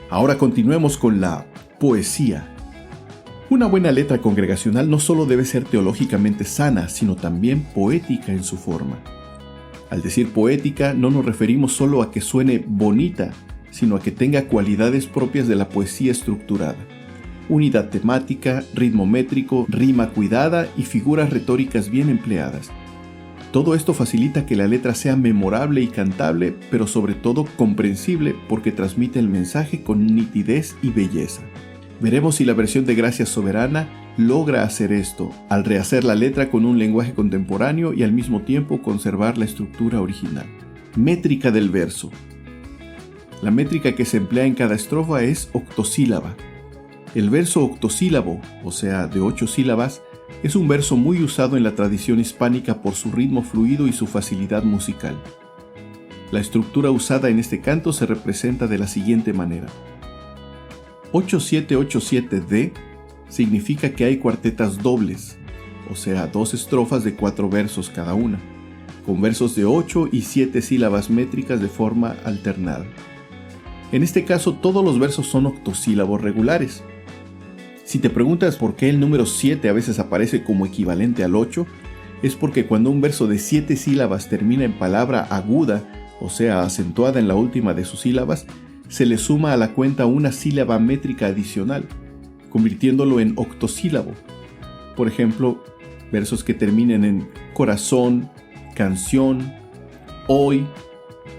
Ahora continuemos con la poesía. Una buena letra congregacional no solo debe ser teológicamente sana, sino también poética en su forma. Al decir poética, no nos referimos solo a que suene bonita, sino a que tenga cualidades propias de la poesía estructurada. Unidad temática, ritmo métrico, rima cuidada y figuras retóricas bien empleadas. Todo esto facilita que la letra sea memorable y cantable, pero sobre todo comprensible porque transmite el mensaje con nitidez y belleza. Veremos si la versión de Gracia Soberana logra hacer esto, al rehacer la letra con un lenguaje contemporáneo y al mismo tiempo conservar la estructura original. Métrica del verso. La métrica que se emplea en cada estrofa es octosílaba. El verso octosílabo, o sea, de 8 sílabas, es un verso muy usado en la tradición hispánica por su ritmo fluido y su facilidad musical. La estructura usada en este canto se representa de la siguiente manera. 8787D significa que hay cuartetas dobles, o sea, 2 estrofas de 4 versos cada una, con versos de 8 y 7 sílabas métricas de forma alternada. En este caso, todos los versos son octosílabos regulares. Si te preguntas por qué el número 7 a veces aparece como equivalente al 8, es porque cuando un verso de 7 sílabas termina en palabra aguda, o sea, acentuada en la última de sus sílabas, se le suma a la cuenta una sílaba métrica adicional, convirtiéndolo en octosílabo. Por ejemplo, versos que terminen en corazón, canción, hoy.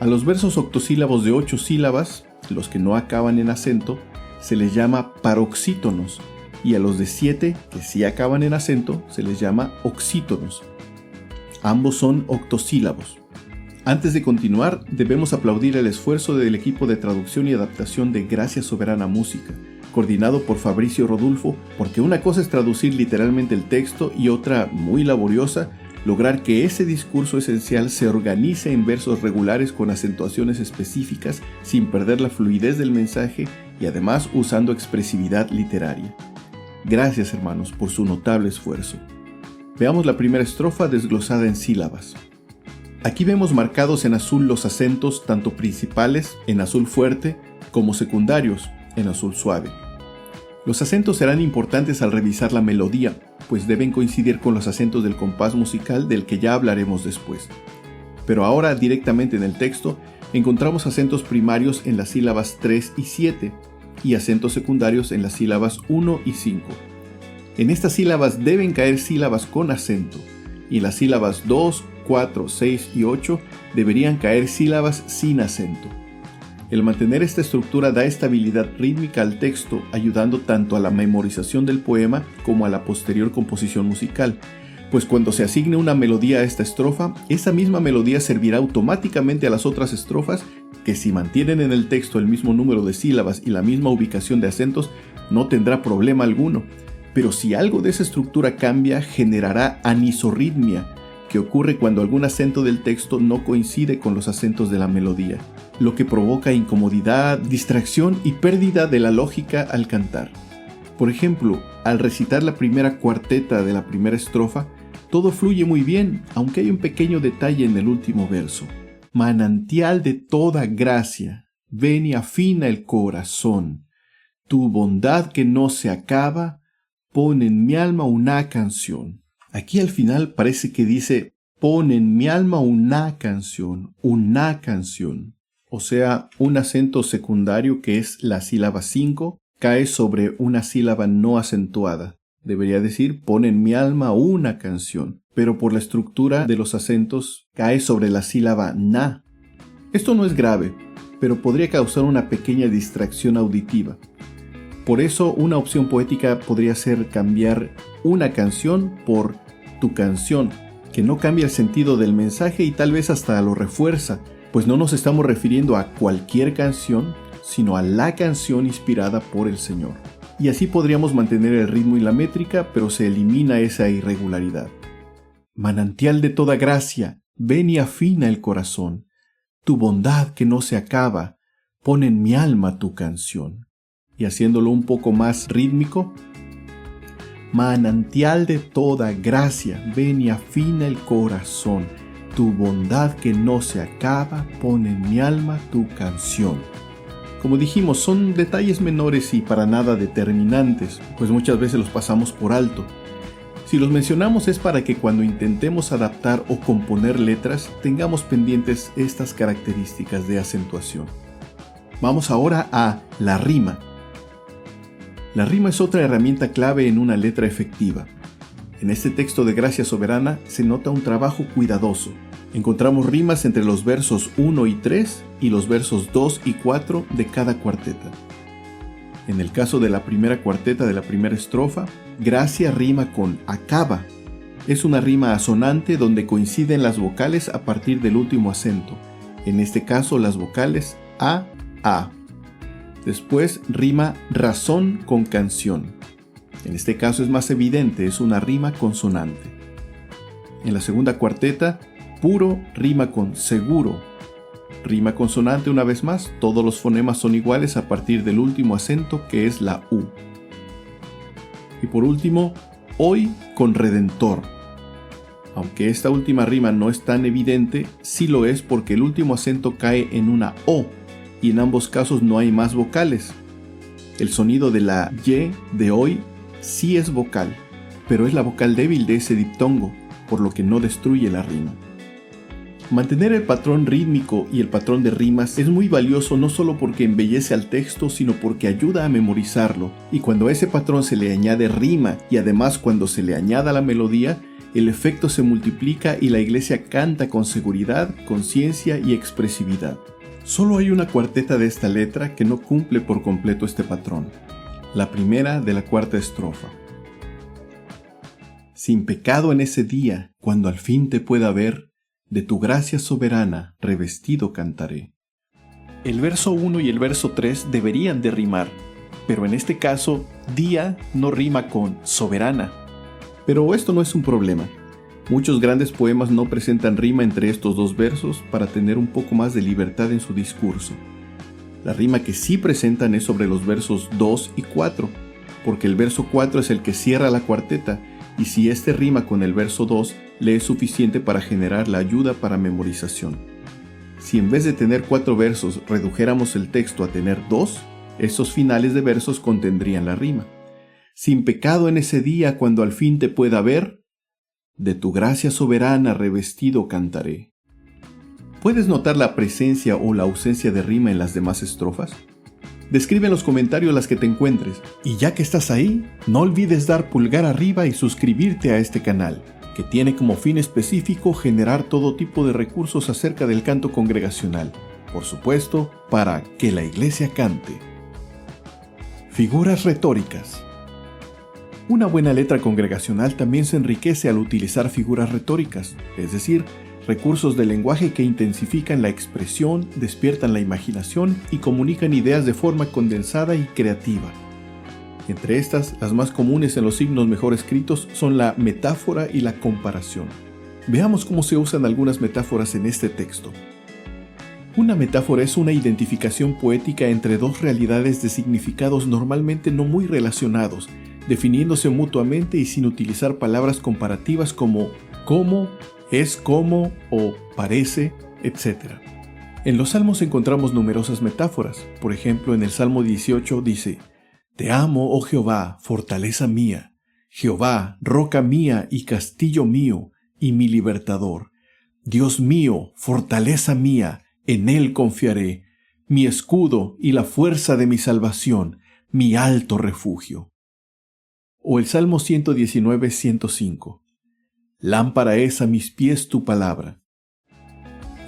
A los versos octosílabos de 8 sílabas, los que no acaban en acento, se les llama paroxítonos, y a los de 7, que sí acaban en acento, se les llama oxítonos. Ambos son octosílabos. Antes de continuar, debemos aplaudir el esfuerzo del equipo de traducción y adaptación de Gracia Soberana Música, coordinado por Fabricio Rodulfo, porque una cosa es traducir literalmente el texto y otra, muy laboriosa, lograr que ese discurso esencial se organice en versos regulares con acentuaciones específicas sin perder la fluidez del mensaje y además usando expresividad literaria. Gracias, hermanos, por su notable esfuerzo. Veamos la primera estrofa desglosada en sílabas. Aquí vemos marcados en azul los acentos tanto principales, en azul fuerte, como secundarios, en azul suave. Los acentos serán importantes al revisar la melodía, pues deben coincidir con los acentos del compás musical del que ya hablaremos después. Pero ahora, directamente en el texto, encontramos acentos primarios en las sílabas 3 y 7 y acentos secundarios en las sílabas 1 y 5. En estas sílabas deben caer sílabas con acento, y en las sílabas 2, 4, 6 y 8 deberían caer sílabas sin acento. El mantener esta estructura da estabilidad rítmica al texto, ayudando tanto a la memorización del poema como a la posterior composición musical, pues cuando se asigne una melodía a esta estrofa, esa misma melodía servirá automáticamente a las otras estrofas que, si mantienen en el texto el mismo número de sílabas y la misma ubicación de acentos, no tendrá problema alguno. Pero si algo de esa estructura cambia, generará anisorritmia, que ocurre cuando algún acento del texto no coincide con los acentos de la melodía, lo que provoca incomodidad, distracción y pérdida de la lógica al cantar. Por ejemplo, al recitar la primera cuarteta de la primera estrofa, todo fluye muy bien, aunque hay un pequeño detalle en el último verso. Manantial de toda gracia, ven y afina el corazón. Tu bondad que no se acaba, pon en mi alma una canción. Aquí al final parece que dice, pon en mi alma una canción. O sea, un acento secundario que es la sílaba 5 cae sobre una sílaba no acentuada. Debería decir, pon en mi alma una canción. Pero por la estructura de los acentos cae sobre la sílaba na. Esto no es grave, pero podría causar una pequeña distracción auditiva. Por eso, una opción poética podría ser cambiar una canción por tu canción, que no cambia el sentido del mensaje y tal vez hasta lo refuerza, pues no nos estamos refiriendo a cualquier canción, sino a la canción inspirada por el Señor. Y así podríamos mantener el ritmo y la métrica, pero se elimina esa irregularidad. Manantial de toda gracia, ven y afina el corazón. Tu bondad que no se acaba, pon en mi alma tu canción. Y haciéndolo un poco más rítmico, manantial de toda gracia, ven y afina el corazón. Tu bondad que no se acaba, pon en mi alma tu canción. Como dijimos, son detalles menores y para nada determinantes, pues muchas veces los pasamos por alto. Si los mencionamos es para que cuando intentemos adaptar o componer letras tengamos pendientes estas características de acentuación. Vamos ahora a la rima. La rima es otra herramienta clave en una letra efectiva. En este texto de Gracia Soberana se nota un trabajo cuidadoso. Encontramos rimas entre los versos 1 y 3 y los versos 2 y 4 de cada cuarteta. En el caso de la primera cuarteta de la primera estrofa, Gracia rima con acaba. Es una rima asonante donde coinciden las vocales a partir del último acento. En este caso las vocales A. Después rima razón con canción. En este caso es más evidente, es una rima consonante. En la segunda cuarteta, puro rima con seguro. Rima consonante una vez más, todos los fonemas son iguales a partir del último acento que es la U. Y por último, hoy con redentor. Aunque esta última rima no es tan evidente, sí lo es porque el último acento cae en una O y en ambos casos no hay más vocales. El sonido de la Y de hoy sí es vocal, pero es la vocal débil de ese diptongo, por lo que no destruye la rima. Mantener el patrón rítmico y el patrón de rimas es muy valioso no solo porque embellece al texto, sino porque ayuda a memorizarlo, y cuando a ese patrón se le añade rima y además cuando se le añada la melodía, el efecto se multiplica y la iglesia canta con seguridad, conciencia y expresividad. Solo hay una cuarteta de esta letra que no cumple por completo este patrón, la primera de la cuarta estrofa. Sin pecado en ese día, cuando al fin te pueda ver, de tu gracia soberana revestido cantaré. El verso 1 y el verso 3 deberían de rimar, pero en este caso, día no rima con soberana. Pero esto no es un problema. Muchos grandes poemas no presentan rima entre estos dos versos para tener un poco más de libertad en su discurso. La rima que sí presentan es sobre los versos 2 y 4, porque el verso 4 es el que cierra la cuarteta, y si este rima con el verso 2, le es suficiente para generar la ayuda para memorización. Si en vez de tener 4 versos redujéramos el texto a tener 2, esos finales de versos contendrían la rima. Sin pecado en ese día cuando al fin te pueda ver, de tu gracia soberana revestido cantaré. ¿Puedes notar la presencia o la ausencia de rima en las demás estrofas? Describe en los comentarios las que te encuentres. Y ya que estás ahí, no olvides dar pulgar arriba y suscribirte a este canal, que tiene como fin específico generar todo tipo de recursos acerca del canto congregacional. Por supuesto, para que la iglesia cante. Figuras retóricas. Una buena letra congregacional también se enriquece al utilizar figuras retóricas, es decir, recursos de lenguaje que intensifican la expresión, despiertan la imaginación y comunican ideas de forma condensada y creativa. Entre estas, las más comunes en los signos mejor escritos son la metáfora y la comparación. Veamos cómo se usan algunas metáforas en este texto. Una metáfora es una identificación poética entre dos realidades de significados normalmente no muy relacionados, definiéndose mutuamente y sin utilizar palabras comparativas como cómo, es como o parece, etc. En los salmos encontramos numerosas metáforas. Por ejemplo, en el Salmo 18 dice: Te amo, oh Jehová, fortaleza mía, Jehová, roca mía y castillo mío, y mi libertador. Dios mío, fortaleza mía, en él confiaré, mi escudo y la fuerza de mi salvación, mi alto refugio. O el Salmo 119, 105. Lámpara es a mis pies tu palabra.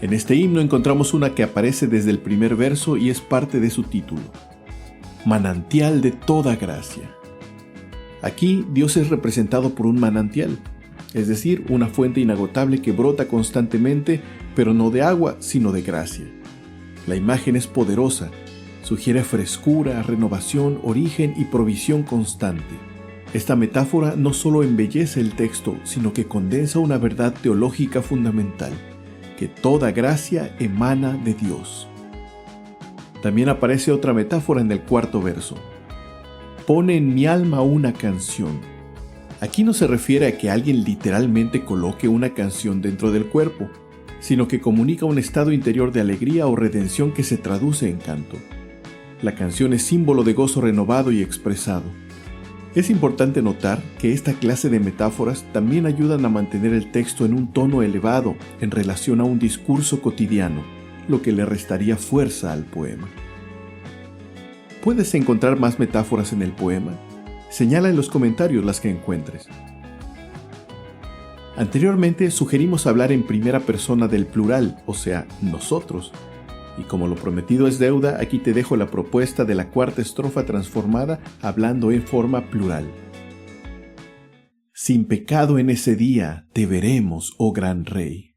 En este himno encontramos una que aparece desde el primer verso y es parte de su título. Manantial de toda gracia. Aquí Dios es representado por un manantial, es decir, una fuente inagotable que brota constantemente, pero no de agua, sino de gracia. La imagen es poderosa, sugiere frescura, renovación, origen y provisión constante. Esta metáfora no solo embellece el texto, sino que condensa una verdad teológica fundamental, que toda gracia emana de Dios. También aparece otra metáfora en el cuarto verso. Pone en mi alma una canción. Aquí no se refiere a que alguien literalmente coloque una canción dentro del cuerpo, sino que comunica un estado interior de alegría o redención que se traduce en canto. La canción es símbolo de gozo renovado y expresado. Es importante notar que esta clase de metáforas también ayudan a mantener el texto en un tono elevado en relación a un discurso cotidiano, lo que le restaría fuerza al poema. ¿Puedes encontrar más metáforas en el poema? Señala en los comentarios las que encuentres. Anteriormente sugerimos hablar en primera persona del plural, o sea, nosotros. Y como lo prometido es deuda, aquí te dejo la propuesta de la cuarta estrofa transformada hablando en forma plural. Sin pecado en ese día te veremos, oh gran rey.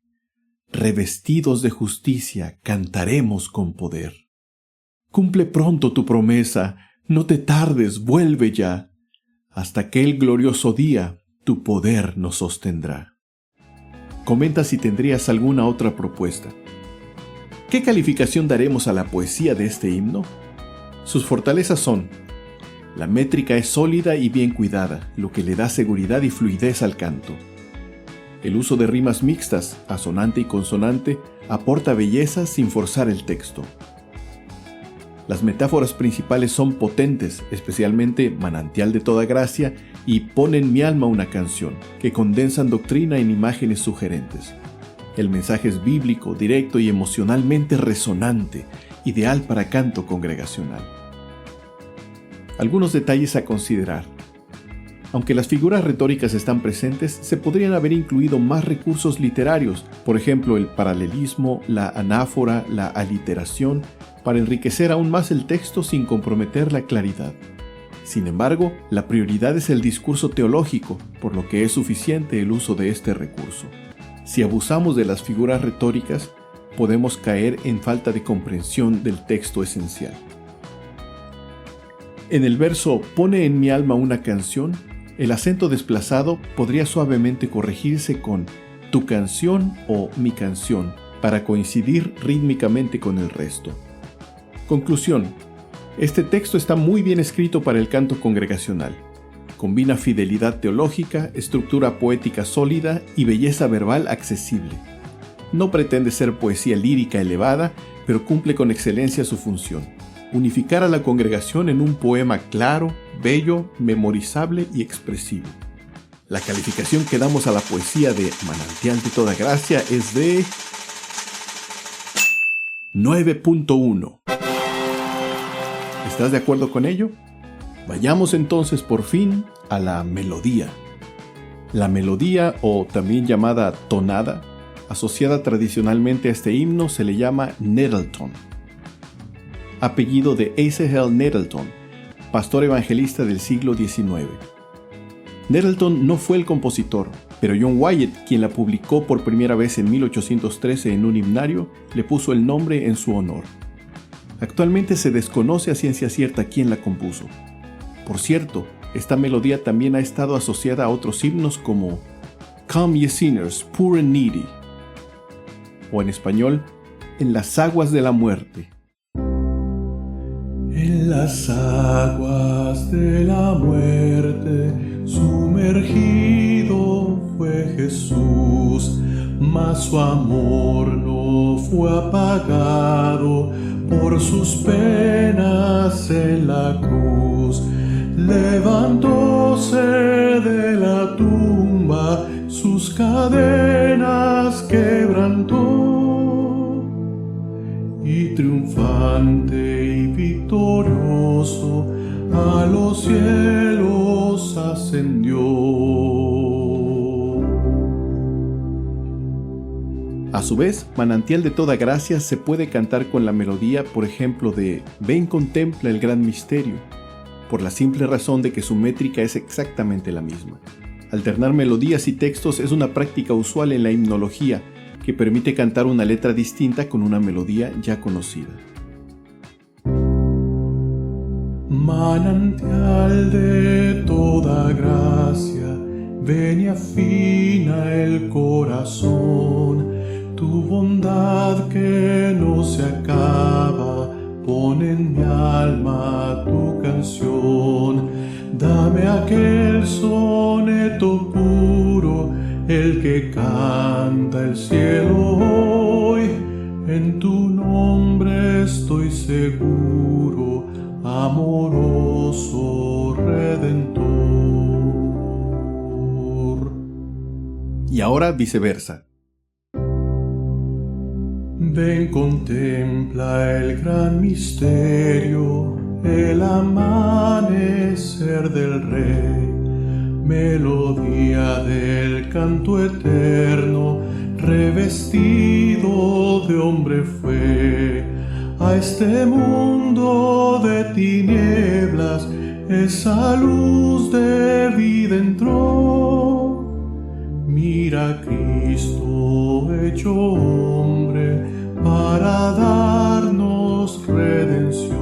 Revestidos de justicia cantaremos con poder. Cumple pronto tu promesa, no te tardes, vuelve ya. Hasta aquel glorioso día tu poder nos sostendrá. Comenta si tendrías alguna otra propuesta. ¿Qué calificación daremos a la poesía de este himno? Sus fortalezas son: la métrica es sólida y bien cuidada, lo que le da seguridad y fluidez al canto. El uso de rimas mixtas, asonante y consonante, aporta belleza sin forzar el texto. Las metáforas principales son potentes, especialmente Manantial de toda gracia y Pon en mi alma una canción, que condensan doctrina en imágenes sugerentes. El mensaje es bíblico, directo y emocionalmente resonante, ideal para canto congregacional. Algunos detalles a considerar. Aunque las figuras retóricas están presentes, se podrían haber incluido más recursos literarios, por ejemplo el paralelismo, la anáfora, la aliteración, para enriquecer aún más el texto sin comprometer la claridad. Sin embargo, la prioridad es el discurso teológico, por lo que es suficiente el uso de este recurso. Si abusamos de las figuras retóricas, podemos caer en falta de comprensión del texto esencial. En el verso "Pone en mi alma una canción", el acento desplazado podría suavemente corregirse con "tu canción" o "mi canción", para coincidir rítmicamente con el resto. Conclusión: este texto está muy bien escrito para el canto congregacional. Combina fidelidad teológica, estructura poética sólida y belleza verbal accesible. No pretende ser poesía lírica elevada, pero cumple con excelencia su función: unificar a la congregación en un poema claro, bello, memorizable y expresivo. La calificación que damos a la poesía de Manantial de toda gracia es de 9.1. ¿Estás de acuerdo con ello? Vayamos entonces por fin a la melodía. La melodía, o también llamada tonada, asociada tradicionalmente a este himno, se le llama Nettleton. Apellido de Asahel Nettleton, pastor evangelista del siglo XIX. Nettleton no fue el compositor, pero John Wyatt, quien la publicó por primera vez en 1813 en un himnario, le puso el nombre en su honor. Actualmente se desconoce a ciencia cierta quién la compuso. Por cierto, esta melodía también ha estado asociada a otros himnos como Come ye sinners, poor and needy, o en español, En las aguas de la muerte. En las aguas de la muerte sumergido fue Jesús, mas su amor no fue apagado por sus penas en la cruz. Levantóse de la tumba, sus cadenas quebrantó, y triunfante y victorioso a los cielos ascendió. A su vez, Manantial de toda gracia se puede cantar con la melodía, por ejemplo, de Ven, contempla el gran misterio, por la simple razón de que su métrica es exactamente la misma. Alternar melodías y textos es una práctica usual en la himnología, que permite cantar una letra distinta con una melodía ya conocida. Manantial de toda gracia, ven y afina el corazón. Tu bondad que no se acaba, pon en mi alma tu canción. Dame aquel soneto puro, el que canta el cielo hoy. En tu nombre estoy seguro, amoroso Redentor. Y ahora viceversa. Ven, contempla el gran misterio, el amanecer del Rey, melodía del canto eterno, revestido de hombre fue. A este mundo de tinieblas, esa luz de vida entró. Mira a Cristo hecho hombre para darnos redención.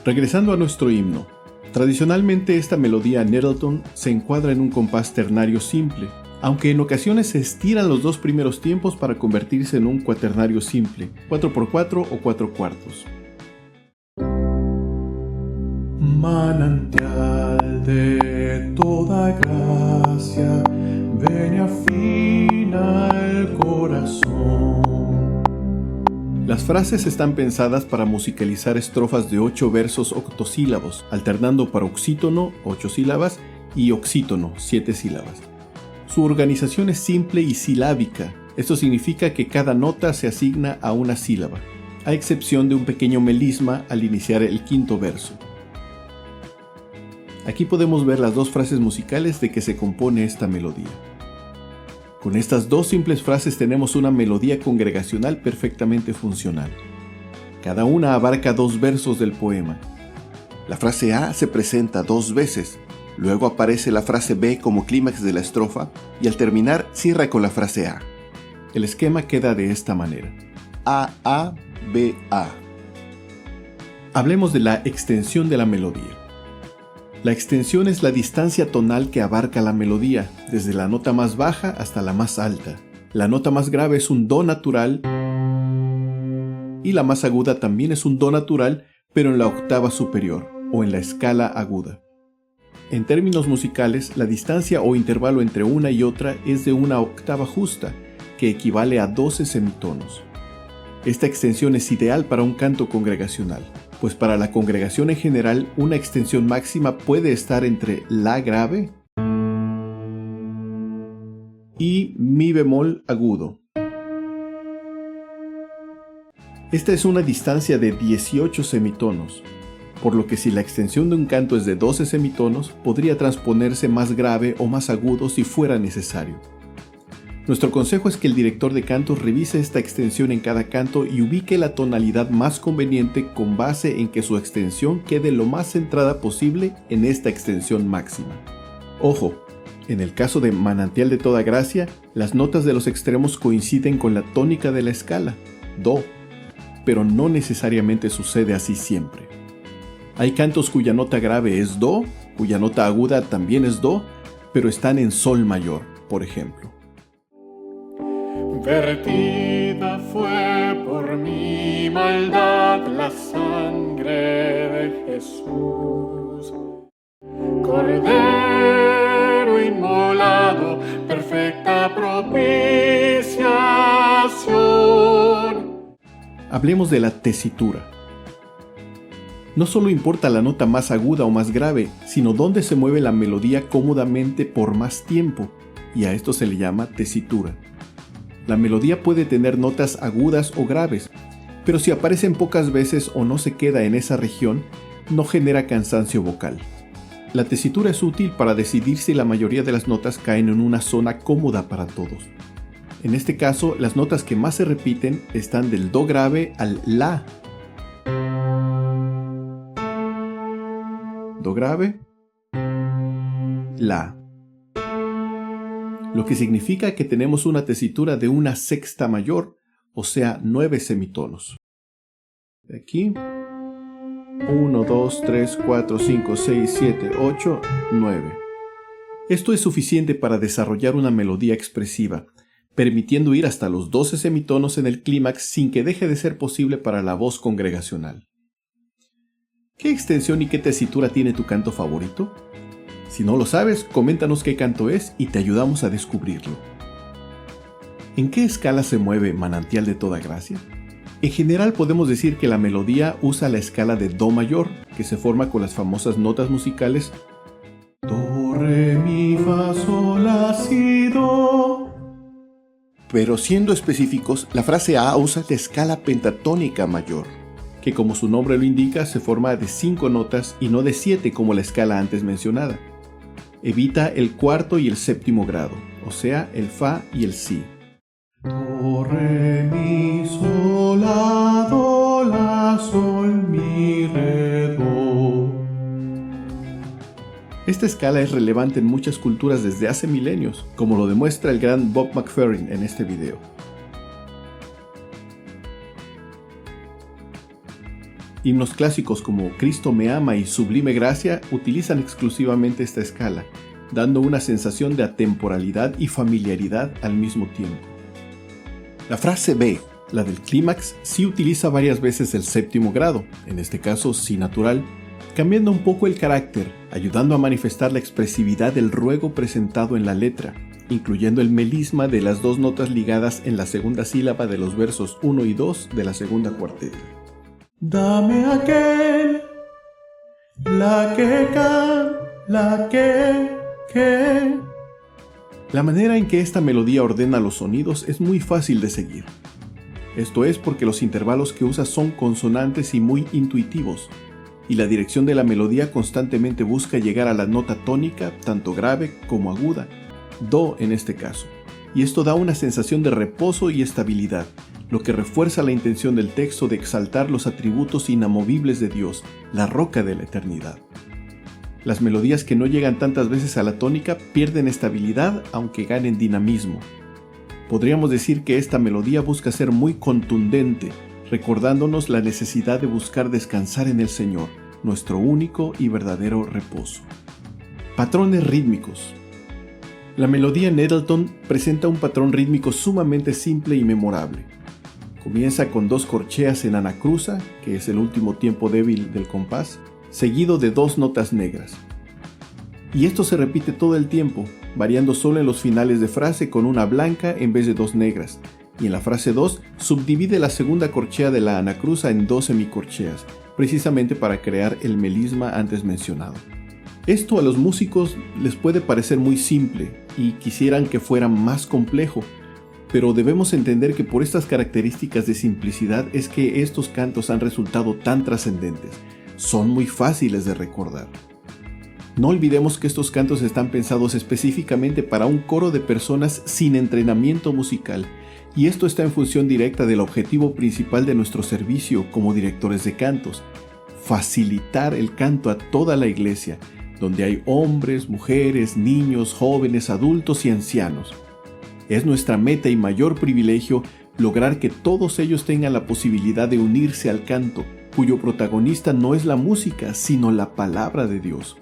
Regresando a nuestro himno, tradicionalmente esta melodía Nettleton se encuadra en un compás ternario simple, aunque en ocasiones se estiran los dos primeros tiempos para convertirse en un cuaternario simple, 4x4 o 4/4. Manantial de toda gracia, ven y afina el corazón. Las frases están pensadas para musicalizar estrofas de 8 versos octosílabos, alternando paroxítono, 8 sílabas, y oxítono, 7 sílabas. Su organización es simple y silábica. Esto significa que cada nota se asigna a una sílaba, a excepción de un pequeño melisma al iniciar el quinto verso. Aquí podemos ver las dos frases musicales de que se compone esta melodía. Con estas dos simples frases tenemos una melodía congregacional perfectamente funcional. Cada una abarca 2 versos del poema. La frase A se presenta 2 veces, luego aparece la frase B como clímax de la estrofa y al terminar cierra con la frase A. El esquema queda de esta manera: A, A, B, A. Hablemos de la extensión de la melodía. La extensión es la distancia tonal que abarca la melodía, desde la nota más baja hasta la más alta. La nota más grave es un do natural y la más aguda también es un do natural, pero en la octava superior o en la escala aguda. En términos musicales, la distancia o intervalo entre una y otra es de una octava justa, que equivale a 12 semitonos. Esta extensión es ideal para un canto congregacional, pues para la congregación en general una extensión máxima puede estar entre la grave y mi bemol agudo. Esta es una distancia de 18 semitonos, por lo que si la extensión de un canto es de 12 semitonos, podría transponerse más grave o más agudo si fuera necesario. Nuestro consejo es que el director de cantos revise esta extensión en cada canto y ubique la tonalidad más conveniente con base en que su extensión quede lo más centrada posible en esta extensión máxima. Ojo, en el caso de Manantial de toda gracia, las notas de los extremos coinciden con la tónica de la escala, do, pero no necesariamente sucede así siempre. Hay cantos cuya nota grave es do, cuya nota aguda también es do, pero están en sol mayor, por ejemplo. Vertida fue por mi maldad la sangre de Jesús. Cordero inmolado, perfecta propiciación. Hablemos de la tesitura. No solo importa la nota más aguda o más grave, sino dónde se mueve la melodía cómodamente por más tiempo, y a esto se le llama tesitura. La melodía puede tener notas agudas o graves, pero si aparecen pocas veces o no se queda en esa región, no genera cansancio vocal. La tesitura es útil para decidir si la mayoría de las notas caen en una zona cómoda para todos. En este caso, las notas que más se repiten están del do grave al la. Do grave, la. Lo que significa que tenemos una tesitura de una sexta mayor, o sea, 9 semitonos. Aquí, 1, 2, 3, 4, 5, 6, 7, 8, 9. Esto es suficiente para desarrollar una melodía expresiva, permitiendo ir hasta los 12 semitonos en el clímax sin que deje de ser posible para la voz congregacional. ¿Qué extensión y qué tesitura tiene tu canto favorito? Si no lo sabes, coméntanos qué canto es y te ayudamos a descubrirlo. ¿En qué escala se mueve Manantial de toda gracia? En general podemos decir que la melodía usa la escala de Do mayor, que se forma con las famosas notas musicales Do, Re, Mi, Fa, Sol, La, Si, Do. Pero siendo específicos, la frase A usa la escala pentatónica mayor, que como su nombre lo indica se forma de 5 notas y no de 7 como la escala antes mencionada. Evita el cuarto y el séptimo grado, o sea, el Fa y el Si. Do, Re, Mi, Sol, La, Do, La, Sol, Mi, Re, Do. Esta escala es relevante en muchas culturas desde hace milenios, como lo demuestra el gran Bob McFerrin en este video. Himnos clásicos como Cristo me ama y Sublime Gracia utilizan exclusivamente esta escala, dando una sensación de atemporalidad y familiaridad al mismo tiempo. La frase B, la del clímax, sí utiliza varias veces el séptimo grado, en este caso Si natural, cambiando un poco el carácter, ayudando a manifestar la expresividad del ruego presentado en la letra, incluyendo el melisma de las 2 notas ligadas en la segunda sílaba de los versos 1 y 2 de la segunda cuarteta. Dame aquel, la que. La manera en que esta melodía ordena los sonidos es muy fácil de seguir. Esto es porque los intervalos que usa son consonantes y muy intuitivos, y la dirección de la melodía constantemente busca llegar a la nota tónica, tanto grave como aguda, Do en este caso, y esto da una sensación de reposo y estabilidad, lo que refuerza la intención del texto de exaltar los atributos inamovibles de Dios, la roca de la eternidad. Las melodías que no llegan tantas veces a la tónica pierden estabilidad aunque ganen dinamismo. Podríamos decir que esta melodía busca ser muy contundente, recordándonos la necesidad de buscar descansar en el Señor, nuestro único y verdadero reposo. Patrones rítmicos. La melodía Nettleton presenta un patrón rítmico sumamente simple y memorable. Comienza con 2 corcheas en anacruza, que es el último tiempo débil del compás, seguido de 2 notas negras. Y esto se repite todo el tiempo, variando solo en los finales de frase con una blanca en vez de 2 negras, y en la frase 2 subdivide la segunda corchea de la anacruza en 2 semicorcheas, precisamente para crear el melisma antes mencionado. Esto a los músicos les puede parecer muy simple y quisieran que fuera más complejo, pero debemos entender que por estas características de simplicidad es que estos cantos han resultado tan trascendentes. Son muy fáciles de recordar. No olvidemos que estos cantos están pensados específicamente para un coro de personas sin entrenamiento musical, y esto está en función directa del objetivo principal de nuestro servicio como directores de cantos: facilitar el canto a toda la iglesia, donde hay hombres, mujeres, niños, jóvenes, adultos y ancianos. Es nuestra meta y mayor privilegio lograr que todos ellos tengan la posibilidad de unirse al canto, cuyo protagonista no es la música, sino la palabra de Dios.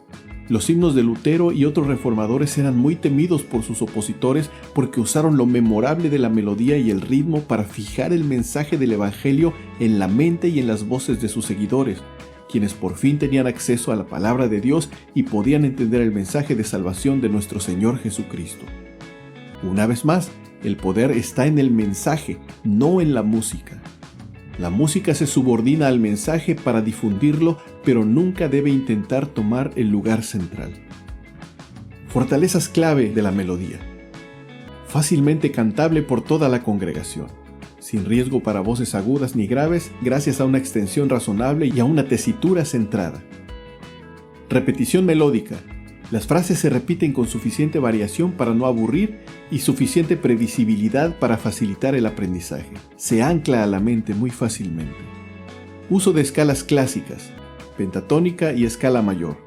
Los himnos de Lutero y otros reformadores eran muy temidos por sus opositores porque usaron lo memorable de la melodía y el ritmo para fijar el mensaje del Evangelio en la mente y en las voces de sus seguidores, quienes por fin tenían acceso a la palabra de Dios y podían entender el mensaje de salvación de nuestro Señor Jesucristo. Una vez más, el poder está en el mensaje, no en la música. La música se subordina al mensaje para difundirlo, pero nunca debe intentar tomar el lugar central. Fortalezas clave de la melodía. Fácilmente cantable por toda la congregación, sin riesgo para voces agudas ni graves, gracias a una extensión razonable y a una tesitura centrada. Repetición melódica. Las frases se repiten con suficiente variación para no aburrir y suficiente previsibilidad para facilitar el aprendizaje. Se ancla a la mente muy fácilmente. Uso de escalas clásicas, pentatónica y escala mayor,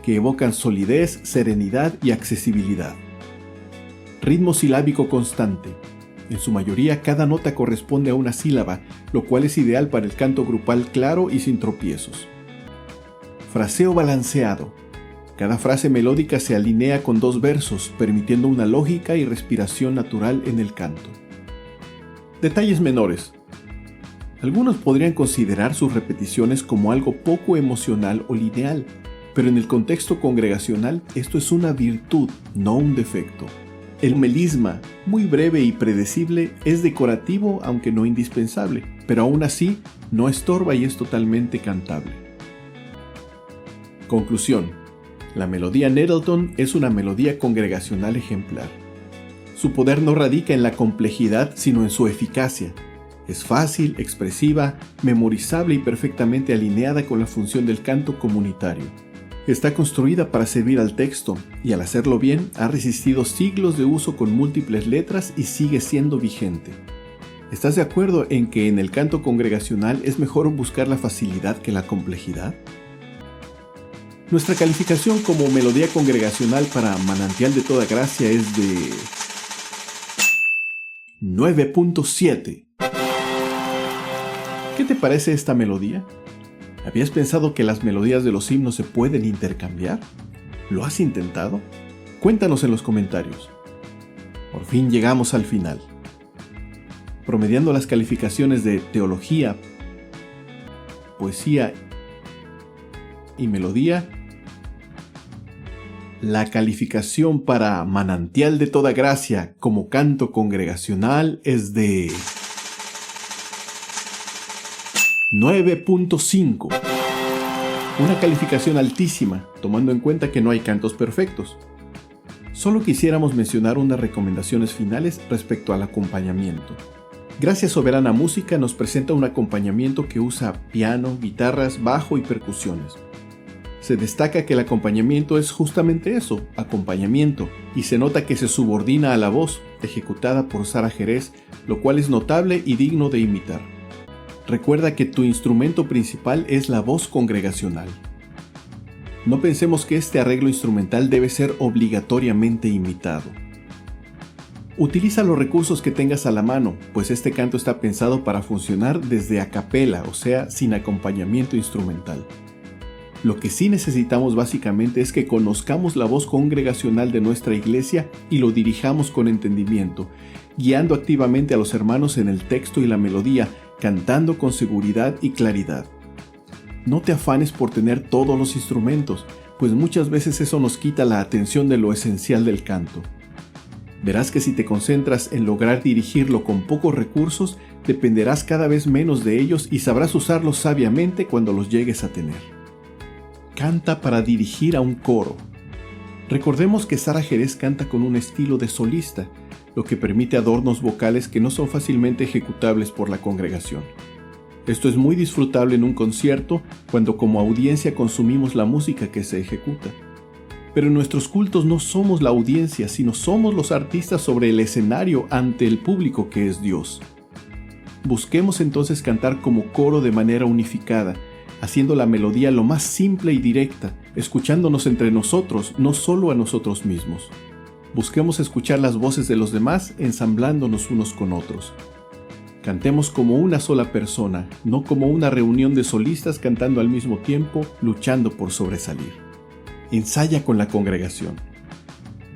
que evocan solidez, serenidad y accesibilidad. Ritmo silábico constante. En su mayoría, cada nota corresponde a una sílaba, lo cual es ideal para el canto grupal claro y sin tropiezos. Fraseo balanceado. Cada frase melódica se alinea con 2 versos, permitiendo una lógica y respiración natural en el canto. Detalles menores. Algunos podrían considerar sus repeticiones como algo poco emocional o lineal, pero en el contexto congregacional esto es una virtud, no un defecto. El melisma, muy breve y predecible, es decorativo aunque no indispensable, pero aún así no estorba y es totalmente cantable. Conclusión. La melodía Nettleton es una melodía congregacional ejemplar. Su poder no radica en la complejidad, sino en su eficacia. Es fácil, expresiva, memorizable y perfectamente alineada con la función del canto comunitario. Está construida para servir al texto y al hacerlo bien ha resistido siglos de uso con múltiples letras y sigue siendo vigente. ¿Estás de acuerdo en que en el canto congregacional es mejor buscar la facilidad que la complejidad? Nuestra calificación como melodía congregacional para Manantial de Toda Gracia es de 9.7. ¿Qué te parece esta melodía? ¿Habías pensado que las melodías de los himnos se pueden intercambiar? ¿Lo has intentado? Cuéntanos en los comentarios. Por fin llegamos al final. Promediando las calificaciones de teología, poesía y melodía, la calificación para Manantial de Toda Gracia como canto congregacional es de 9.5. Una calificación altísima, tomando en cuenta que no hay cantos perfectos. Solo quisiéramos mencionar unas recomendaciones finales respecto al acompañamiento. Gracias Soberana Música nos presenta un acompañamiento que usa piano, guitarras, bajo y percusiones. Se destaca que el acompañamiento es justamente eso, acompañamiento, y se nota que se subordina a la voz, ejecutada por Sara Jerez, lo cual es notable y digno de imitar. Recuerda que tu instrumento principal es la voz congregacional. No pensemos que este arreglo instrumental debe ser obligatoriamente imitado. Utiliza los recursos que tengas a la mano, pues este canto está pensado para funcionar desde a capela, o sea, sin acompañamiento instrumental. Lo que sí necesitamos básicamente es que conozcamos la voz congregacional de nuestra iglesia y lo dirijamos con entendimiento, guiando activamente a los hermanos en el texto y la melodía, cantando con seguridad y claridad. No te afanes por tener todos los instrumentos, pues muchas veces eso nos quita la atención de lo esencial del canto. Verás que si te concentras en lograr dirigirlo con pocos recursos, dependerás cada vez menos de ellos y sabrás usarlos sabiamente cuando los llegues a tener. Canta para dirigir a un coro. Recordemos que Sara Jerez canta con un estilo de solista, lo que permite adornos vocales que no son fácilmente ejecutables por la congregación. Esto es muy disfrutable en un concierto cuando como audiencia consumimos la música que se ejecuta. Pero en nuestros cultos no somos la audiencia, sino somos los artistas sobre el escenario ante el público que es Dios. Busquemos entonces cantar como coro de manera unificada, haciendo la melodía lo más simple y directa, escuchándonos entre nosotros, no solo a nosotros mismos. Busquemos escuchar las voces de los demás, ensamblándonos unos con otros. Cantemos como una sola persona, no como una reunión de solistas cantando al mismo tiempo, luchando por sobresalir. Ensaya con la congregación.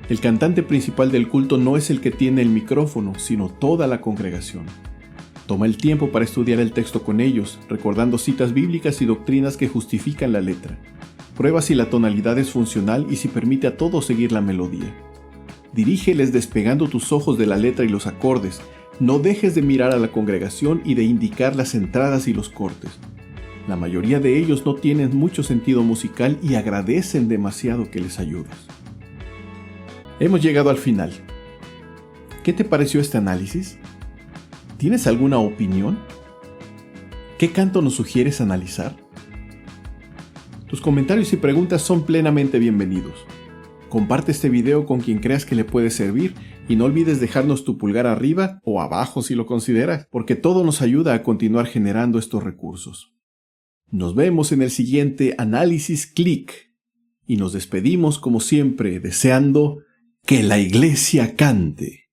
El cantante principal del culto no es el que tiene el micrófono, sino toda la congregación. Toma el tiempo para estudiar el texto con ellos, recordando citas bíblicas y doctrinas que justifican la letra. Prueba si la tonalidad es funcional y si permite a todos seguir la melodía. Dirígeles despegando tus ojos de la letra y los acordes. No dejes de mirar a la congregación y de indicar las entradas y los cortes. La mayoría de ellos no tienen mucho sentido musical y agradecen demasiado que les ayudes. Hemos llegado al final. ¿Qué te pareció este análisis? ¿Tienes alguna opinión? ¿Qué canto nos sugieres analizar? Tus comentarios y preguntas son plenamente bienvenidos. Comparte este video con quien creas que le puede servir y no olvides dejarnos tu pulgar arriba o abajo si lo consideras, porque todo nos ayuda a continuar generando estos recursos. Nos vemos en el siguiente Análisis Click y nos despedimos como siempre deseando que la iglesia cante.